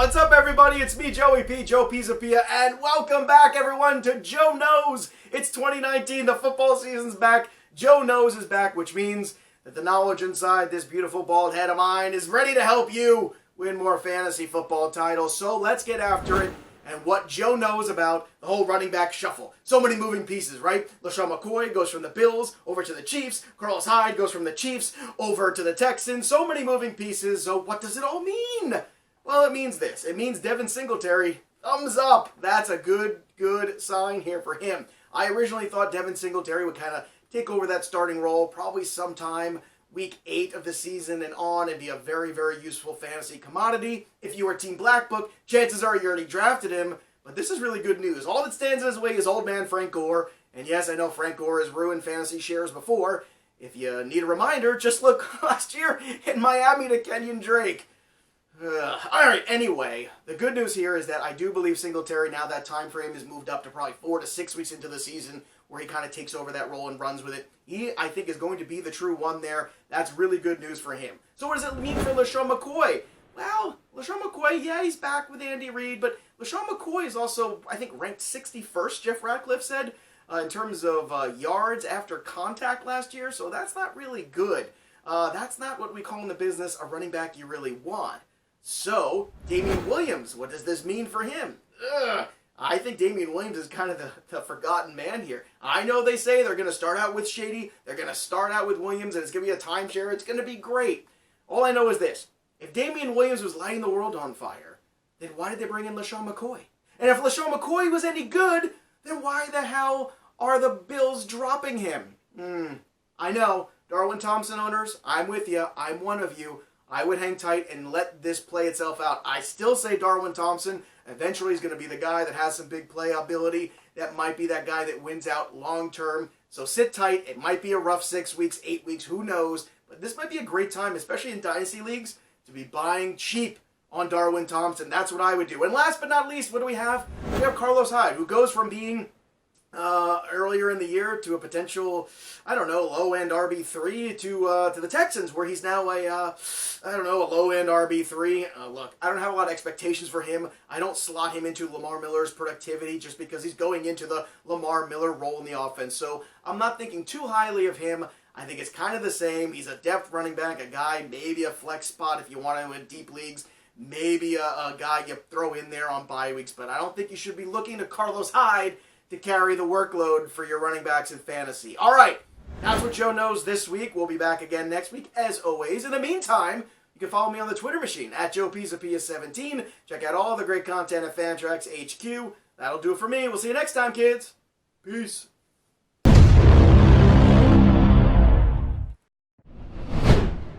What's up, everybody? It's me, Joey P, Joe Pizzapia, and welcome back, everyone, to Joe Knows. It's 2019, the football season's back. Joe Knows is back, which means that the knowledge inside this beautiful bald head of mine is ready to help you win more fantasy football titles. So let's get after it and what Joe knows about the whole running back shuffle. So many moving pieces, right? LeSean McCoy goes from the Bills over to the Chiefs. Hyde goes from the Chiefs over to the Texans. So many moving pieces. So what does it all mean? Well, it means this. It means Devin Singletary, thumbs up. That's a good sign here for him. I originally thought Devin Singletary would kind of take over that starting role probably sometime week 8 of the season and on and be a very, very useful fantasy commodity. If you are Team Black Book, chances are you already drafted him, but this is really good news. All that stands in his way is old man Frank Gore, and yes, I know Frank Gore has ruined fantasy shares before. If you need a reminder, just look last year in Miami to Kenyon Drake. Alright, anyway, the good news here is that I do believe Singletary, now that time frame is moved up to probably 4 to 6 weeks into the season, where he kind of takes over that role and runs with it. He, I think, is going to be the true one there. That's really good news for him. So what does it mean for LeSean McCoy? Well, LeSean McCoy, yeah, he's back with Andy Reid, but LeSean McCoy is also, I think, ranked 61st, Jeff Ratcliffe said, in terms of yards after contact last year, so that's not really good. That's not what we call in the business a running back you really want. So, Damian Williams, what does this mean for him? I think Damian Williams is kind of the forgotten man here. I know they say they're going to start out with Shady, they're going to start out with Williams, and it's going to be a timeshare. It's going to be great. All I know is this. If Damian Williams was lighting the world on fire, then why did they bring in LeSean McCoy? And if LeSean McCoy was any good, then why the hell are the Bills dropping him? I know. Darwin Thompson owners, I'm with you. I'm one of you. I would hang tight and let this play itself out. I still say Darwin Thompson eventually is going to be the guy that has some big play ability. That might be that guy that wins out long term. So sit tight. It might be a rough 6 weeks, 8 weeks, who knows. But this might be a great time, especially in dynasty leagues, to be buying cheap on Darwin Thompson. That's what I would do. And last but not least, what do we have? We have Carlos Hyde, who goes from being earlier in the year to a potential, I don't know, low-end RB3 to the Texans, where he's now a low-end RB3. Look, I don't have a lot of expectations for him. I don't slot him into Lamar Miller's productivity just because he's going into the Lamar Miller role in the offense. So I'm not thinking too highly of him. I think it's kind of the same. He's a depth running back, a guy, maybe a flex spot if you want him in deep leagues, maybe a guy you throw in there on bye weeks, but I don't think you should be looking to Carlos Hyde to carry the workload for your running backs in fantasy. All right, that's what Joe knows this week. We'll be back again next week, as always. In the meantime, you can follow me on the Twitter machine, at JoePizzapia17. Check out all the great content at FantraxHQ. That'll do it for me. We'll see you next time, kids. Peace.